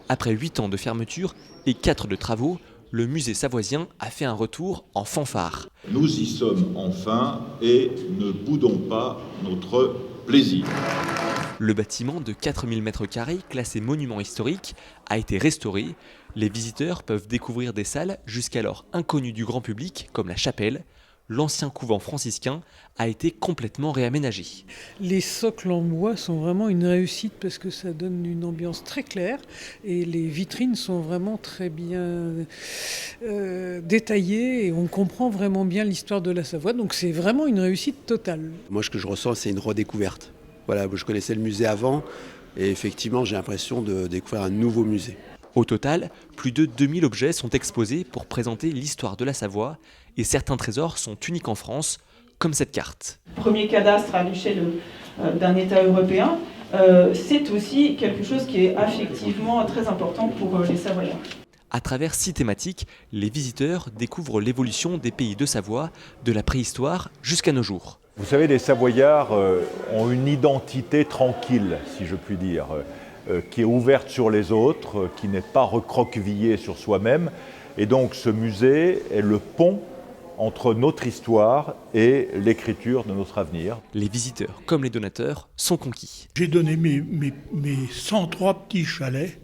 Après 8 ans de fermeture et 4 de travaux, le musée savoisien a fait un retour en fanfare. Nous y sommes enfin et ne boudons pas notre plaisir. Le bâtiment de 4000 m², classé monument historique, a été restauré. Les visiteurs peuvent découvrir des salles jusqu'alors inconnues du grand public, comme la chapelle. L'ancien couvent franciscain a été complètement réaménagé. Les socles en bois sont vraiment une réussite parce que ça donne une ambiance très claire et les vitrines sont vraiment très bien détaillées et on comprend vraiment bien l'histoire de la Savoie. Donc c'est vraiment une réussite totale. Moi, ce que je ressens, c'est une redécouverte. Voilà, je connaissais le musée avant et effectivement, j'ai l'impression de découvrir un nouveau musée. Au total, plus de 2000 objets sont exposés pour présenter l'histoire de la Savoie et certains trésors sont uniques en France, comme cette carte. Premier cadastre à l'échelle d'un État européen, c'est aussi quelque chose qui est affectivement très important pour les Savoyards. À travers 6 thématiques, les visiteurs découvrent l'évolution des pays de Savoie, de la préhistoire jusqu'à nos jours. Vous savez, les Savoyards ont une identité tranquille, si je puis dire, qui est ouverte sur les autres, qui n'est pas recroquevillée sur soi-même. Et donc ce musée est le pont entre notre histoire et l'écriture de notre avenir. Les visiteurs, comme les donateurs, sont conquis. J'ai donné mes 103 petits chalets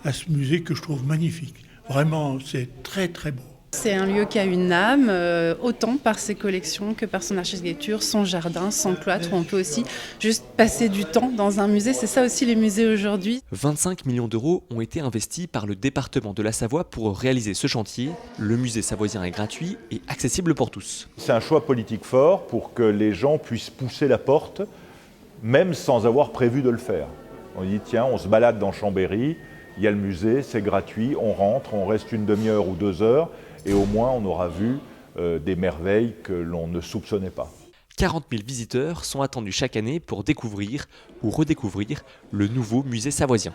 à ce musée que je trouve magnifique. Vraiment, c'est très très beau. C'est un lieu qui a une âme, autant par ses collections que par son architecture, son jardin, son cloître, où on peut aussi juste passer du temps dans un musée. C'est ça aussi les musées aujourd'hui. 25 millions d'euros ont été investis par le département de la Savoie pour réaliser ce chantier. Le musée savoisien est gratuit et accessible pour tous. C'est un choix politique fort pour que les gens puissent pousser la porte, même sans avoir prévu de le faire. On dit tiens, on se balade dans Chambéry, il y a le musée, c'est gratuit, on rentre, on reste une demi-heure ou 2 heures, et au moins on aura vu des merveilles que l'on ne soupçonnait pas. 40 000 visiteurs sont attendus chaque année pour découvrir ou redécouvrir le nouveau musée savoisien.